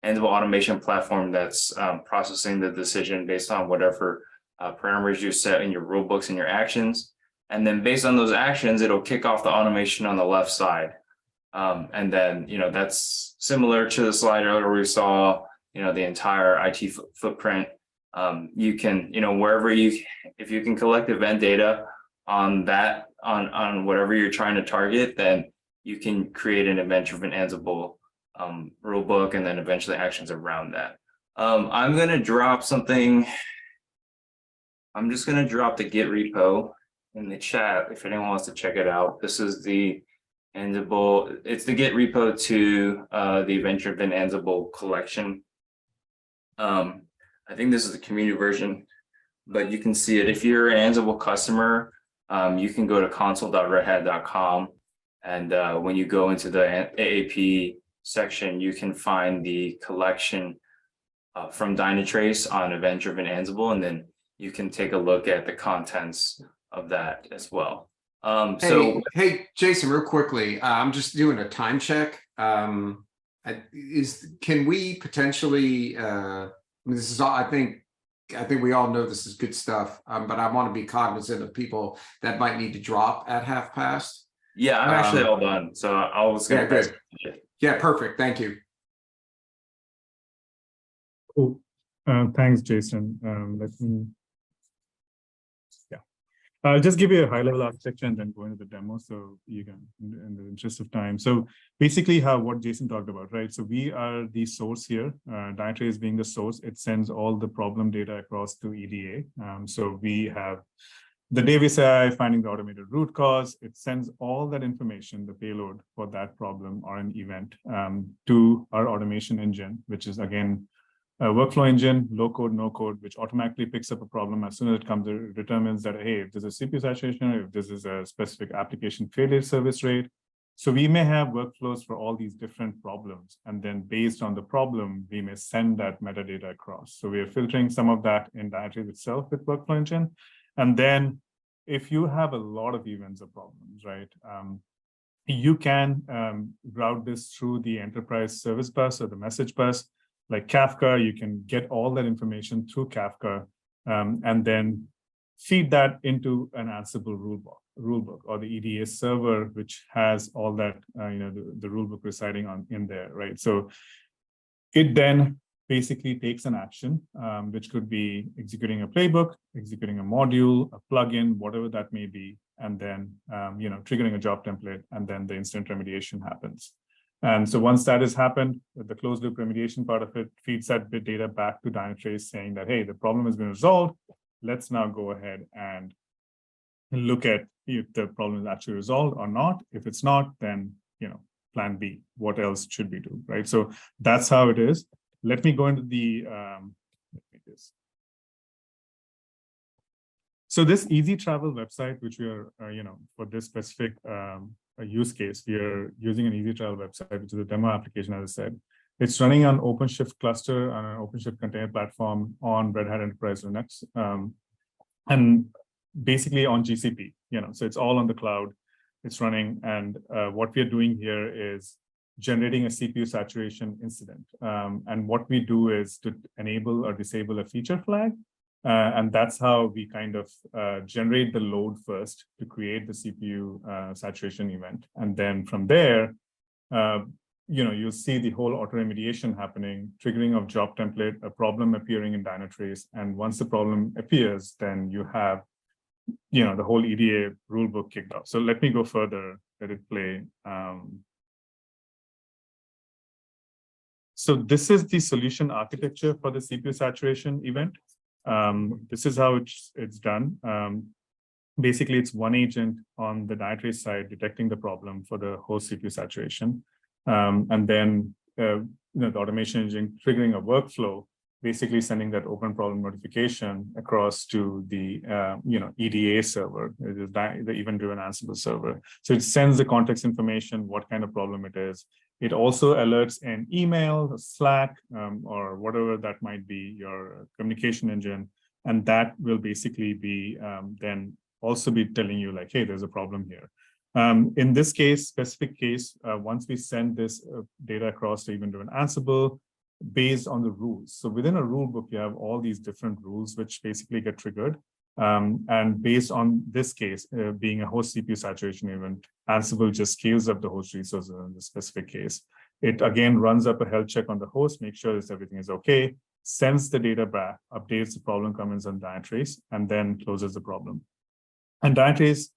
Ansible Automation Platform that's processing the decision based on whatever parameters you set in your rule books and your actions. And then based on those actions, it'll kick off the automation on the left side. And then, that's similar to the slide earlier we saw, the entire IT footprint. You can, wherever if you can collect event data on that, on whatever you're trying to target, then you can create an event-driven Ansible rulebook and then eventually actions around that. I'm going to drop something. I'm just going to drop the Git repo in the chat if anyone wants to check it out. This is the Ansible. It's the Git repo to the event-driven Ansible collection. I think this is the community version, but you can see it. If you're an Ansible customer, you can go to console.redhat.com. And when you go into the AAP section, you can find the collection from Dynatrace on event-driven Ansible, and then you can take a look at the contents of that as well. Hey, Jason, real quickly, I'm just doing a time check. Can we potentially? This is all. I think we all know this is good stuff, but I want to be cognizant of people that might need to drop at past. Yeah, I'm actually all done. So I was going to. Yeah, good. Yeah, perfect. Thank you. Cool. Thanks, Jason. I'll just give you a high-level architecture and then go into the demo, so you can, in the interest of time. So basically, what Jason talked about, right? So we are the source here. Dynatrace being the source, it sends all the problem data across to EDA. So we have the Davis AI finding the automated root cause. It sends all that information, the payload for that problem or an event, to our automation engine, which is again a workflow engine, low code, no code, which automatically picks up a problem as soon as it comes. It determines that, hey, if there's a CPU saturation, or if this is a specific application failure service rate. So we may have workflows for all these different problems, and then based on the problem, we may send that metadata across. So we are filtering some of that in Dynatrace itself with workflow engine. And then if you have a lot of events or problems, right, you can route this through the enterprise service bus or the message bus. Like Kafka, you can get all that information through Kafka and then feed that into an Ansible rulebook or the EDA server, which has all that, the rulebook residing in there, right? So It then basically takes an action, which could be executing a playbook, executing a module, a plugin, whatever that may be, and then triggering a job template, and then the instant remediation happens. And so once that has happened, the closed loop remediation part of it feeds that bit data back to Dynatrace saying that, hey, the problem has been resolved. Let's now go ahead and look at if the problem is actually resolved or not. If it's not, then plan B, what else should we do, right? So that's how it is. Let me go into the so this Easy Travel website, which we are for this specific use case, we are using an Easy Travel website, which is a demo application, as I said. It's running on OpenShift cluster on an OpenShift container platform on Red Hat Enterprise Linux, and basically on GCP. So it's all on the cloud. It's running, and what we are doing here is generating a CPU saturation incident. And what we do is to enable or disable a feature flag, and that's how we kind of generate the load first to create the CPU saturation event, and then from there, you'll see the whole auto remediation happening, triggering of job template, a problem appearing in Dynatrace, and once the problem appears, then you have the whole EDA rulebook kicked off. So let me go further, let it play. So this is the solution architecture for the CPU saturation event. This is how it's done. Basically, it's one agent on the Dynatrace side detecting the problem for the host CPU saturation. And then the automation engine triggering a workflow, basically sending that open problem notification across to the EDA server, the event-driven Ansible server. So it sends the context information, what kind of problem it is. It also alerts an email, Slack, or whatever that might be, your communication engine, and that will basically be then also be telling you like, hey, there's a problem here. In this case, specific case, once we send this data across to event-driven Ansible, based on the rules. So within a rule book, you have all these different rules which basically get triggered. And based on this case, being a host CPU saturation event, Ansible just scales up the host resources in the specific case. It again runs up a health check on the host, makes sure that everything is okay, sends the data back, updates the problem comments on Dynatrace, and then closes the problem. And Dynatrace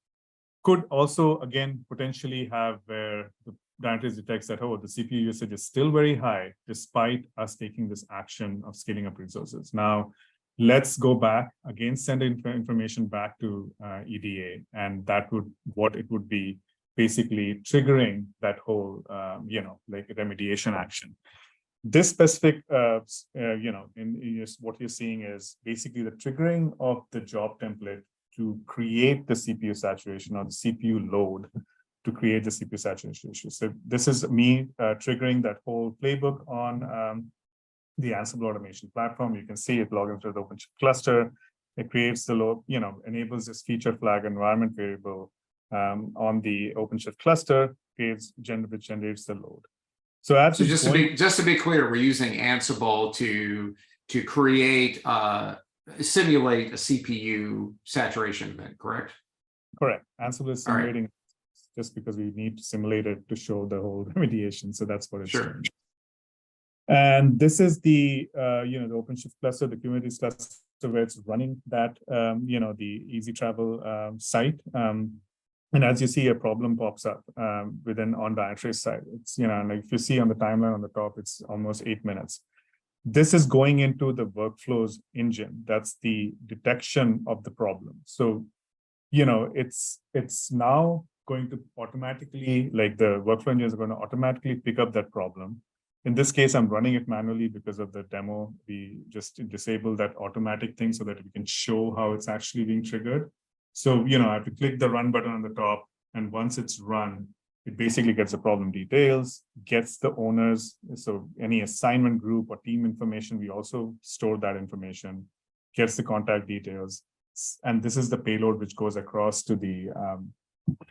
could also, again, potentially have where the Dynatrace detects that, oh, the CPU usage is still very high, despite us taking this action of scaling up resources. Now, let's go back, again, send information back to EDA, and that would, what it would be, basically triggering that whole, like remediation action. This specific, what you're seeing is basically the triggering of the job template to create the CPU saturation or the CPU load to create the CPU saturation issue. So this is me triggering that whole playbook on the Ansible automation platform. You can see it log into the OpenShift cluster. It creates the load, enables this feature flag environment variable on the OpenShift cluster, which generates the load. So just to be clear, we're using Ansible to create simulate a CPU saturation event, correct? Correct. Ansible is simulating just because we need to simulate it to show the whole remediation. So that's what it's doing. And this is the the OpenShift cluster, the Kubernetes cluster, where it's running that the Easy Travel site. And as you see, a problem pops up within on Dynatrace side. It's like if you see on the timeline on the top, it's almost 8 minutes. This is going into the workflows engine. That's the detection of the problem. So it's now going to automatically, like the workflow engine is going to automatically pick up that problem. In this case, I'm running it manually because of the demo. We just disable that automatic thing so that we can show how it's actually being triggered. So, I have to click the run button on the top, and once it's run, it basically gets the problem details, gets the owners. So any assignment group or team information, we also store that information, gets the contact details. And this is the payload which goes across to the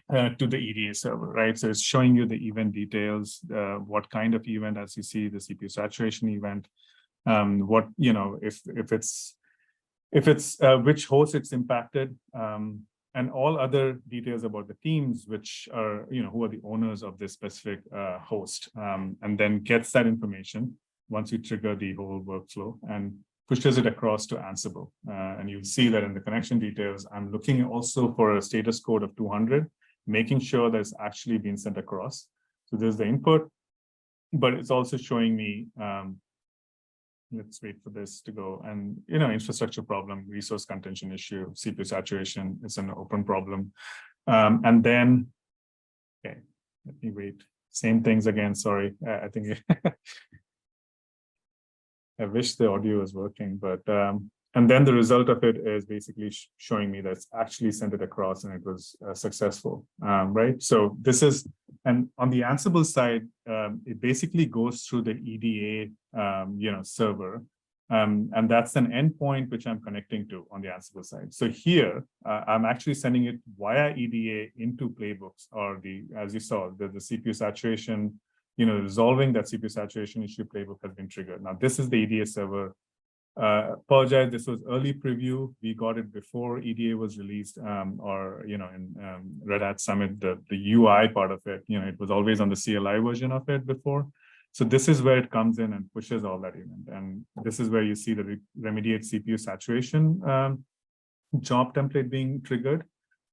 EDA server, right? So it's showing you the event details, what kind of event, as you see, the CPU saturation event, what, if it's which host it's impacted, and all other details about the teams, which are, who are the owners of this specific host, and then gets that information. once you trigger the whole workflow, and pushes it across to Ansible. And you'll see that in the connection details, I'm looking also for a status code of 200, making sure that it's actually been sent across. So there's the input, but it's also showing me, let's wait for this to go. And, infrastructure problem, resource contention issue, CPU saturation, it's an open problem. And then, okay, let me wait. Same things again, sorry. I think I wish the audio was working, but and then the result of it is basically showing me that it's actually sent it across and it was successful, right? So this is, and on the Ansible side, it basically goes through the EDA, server, and that's an endpoint which I'm connecting to on the Ansible side. So here, I'm actually sending it via EDA into playbooks, or as you saw, the CPU saturation. Resolving that CPU saturation issue playbook has been triggered. Now, this is the EDA server. Apologize, this was early preview. We got it before EDA was released, in Red Hat Summit, the UI part of it. It was always on the CLI version of it before. So this is where it comes in and pushes all that event. And this is where you see the remediate CPU saturation job template being triggered.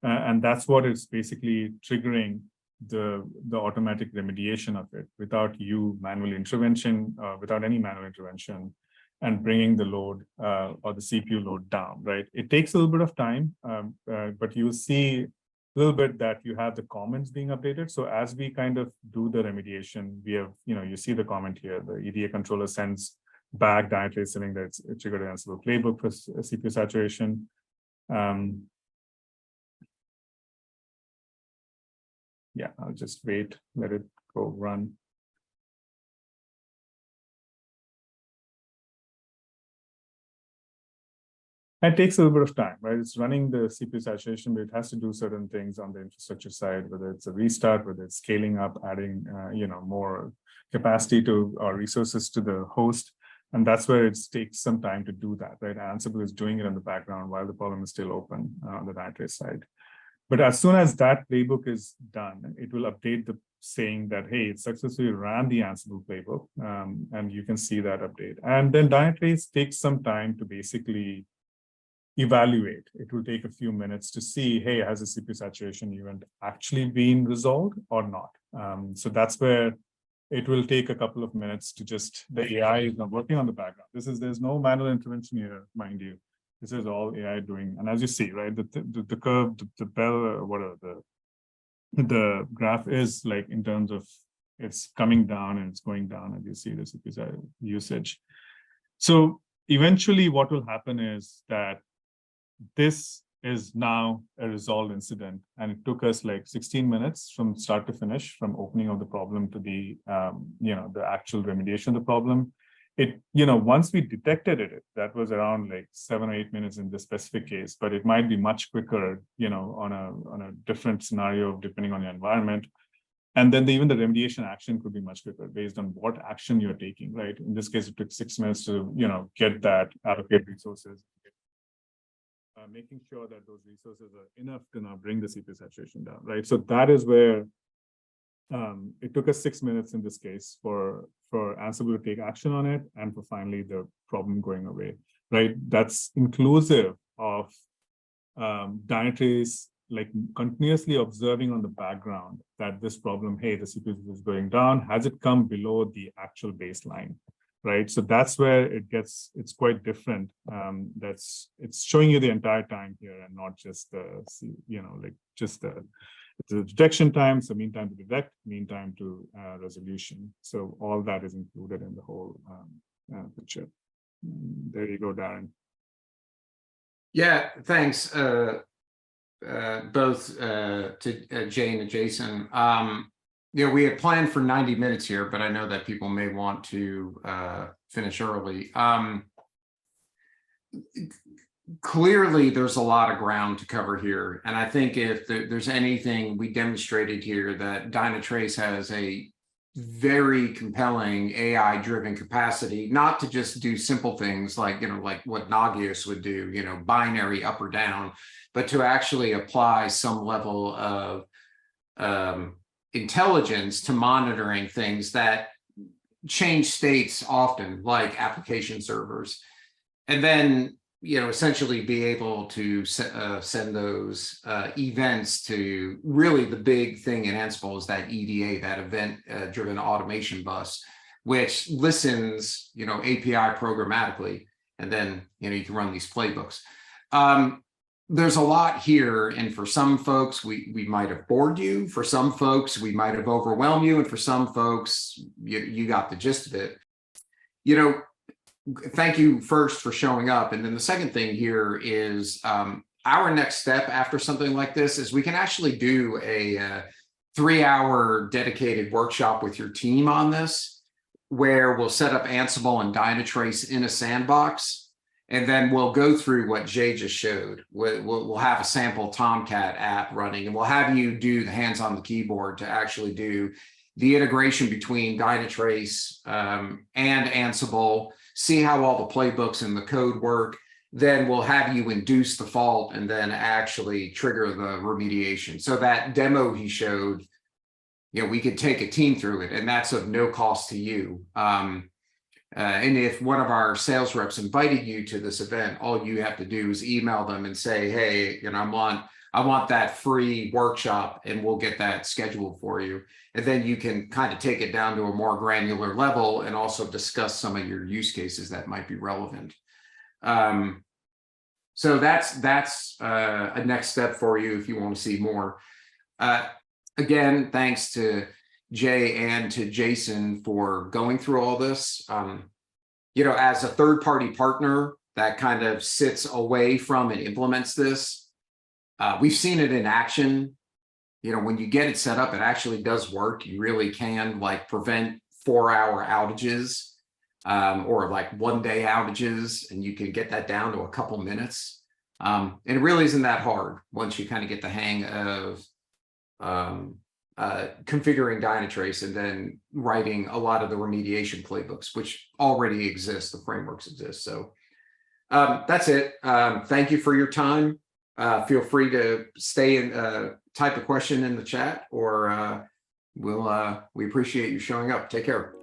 And that's what is basically triggering the automatic remediation of it without you manual intervention, without any manual intervention, and bringing the load or the CPU load down, right? It takes a little bit of time, but you'll see a little bit that you have the comments being updated. So as we kind of do the remediation, we have, you see the comment here, the EDA controller sends back Dynatrace saying that it's triggered an Ansible playbook for CPU saturation. Yeah, I'll just wait, let it go run. It takes a little bit of time, right? It's running the CPU saturation, but it has to do certain things on the infrastructure side, whether it's a restart, whether it's scaling up, adding, more capacity to or resources to the host. And that's where it takes some time to do that, right? Ansible is doing it in the background while the problem is still open on the Dynatrace side. But as soon as that playbook is done, it will update the saying that, hey, it successfully ran the Ansible playbook, and you can see that update. And then Dynatrace takes some time to basically evaluate. It will take a few minutes to see, hey, has the CPU saturation event actually been resolved or not? So that's where it will take a couple of minutes to just, the AI is not working on the background. There's no manual intervention here, mind you. This is all AI doing. And as you see, right, the curve, the bell, whatever, the graph is like in terms of it's coming down and it's going down as you see the CPU usage. So eventually what will happen is that this is now a resolved incident, and it took us like 16 minutes from start to finish, from opening of the problem to the the actual remediation of the problem. It, once we detected it, that was around like 7 or 8 minutes in this specific case, but it might be much quicker, on a different scenario depending on your environment. And then even the remediation action could be much quicker based on what action you're taking, right? In this case, it took 6 minutes to, get that, allocate resources, making sure that those resources are enough to now bring the CPU saturation down, right? So that is where it took us 6 minutes in this case for Ansible to take action on it and for finally the problem going away, right? That's inclusive of Dynatrace like continuously observing on the background that this problem, hey, the CPU is going down, has it come below the actual baseline, right? So that's where it's quite different. It's showing you the entire time here and not just the, just the detection time, so mean time to detect, mean time to resolution. So all that is included in the whole picture. There you go, Darren. Yeah, thanks. Both to Jane and Jason. We had planned for 90 minutes here, but I know that people may want to finish early. Clearly, there's a lot of ground to cover here. And I think if there's anything we demonstrated here, that Dynatrace has a very compelling AI-driven capacity, not to just do simple things like, like what Nagios would do, binary up or down, but to actually apply some level of intelligence to monitoring things that change states often, like application servers. And then, essentially be able to send those events to really the big thing in Ansible is that EDA, that event driven automation bus, which listens, API programmatically, and then, you can run these playbooks. There's a lot here, and for some folks, we might have bored you. For some folks, we might have overwhelmed you, and for some folks, you got the gist of it. Thank you first for showing up, and then the second thing here is our next step after something like this is we can actually do a 3-hour dedicated workshop with your team on this, where we'll set up Ansible and Dynatrace in a sandbox. And then we'll go through what Jay just showed. We'll have a sample Tomcat app running, and we'll have you do the hands on the keyboard to actually do the integration between Dynatrace and Ansible, see how all the playbooks and the code work. Then we'll have you induce the fault and then actually trigger the remediation. So that demo he showed, we could take a team through it, and that's of no cost to you. And if one of our sales reps invited you to this event, all you have to do is email them and say, hey, I want that free workshop, and we'll get that scheduled for you. And then you can kind of take it down to a more granular level and also discuss some of your use cases that might be relevant. So that's a next step for you if you want to see more. Again, thanks to Jay and to Jason for going through all this. As a third-party partner that kind of sits away from and implements this, we've seen it in action. When you get it set up, it actually does work. You really can prevent 4-hour outages or 1-day outages, and you can get that down to a couple minutes. And it really isn't that hard once you kind of get the hang of configuring Dynatrace and then writing a lot of the remediation playbooks, which already exist, the frameworks exist. So that's it. Thank you for your time. Feel free to stay and type a question in the chat, or we appreciate you showing up. Take care.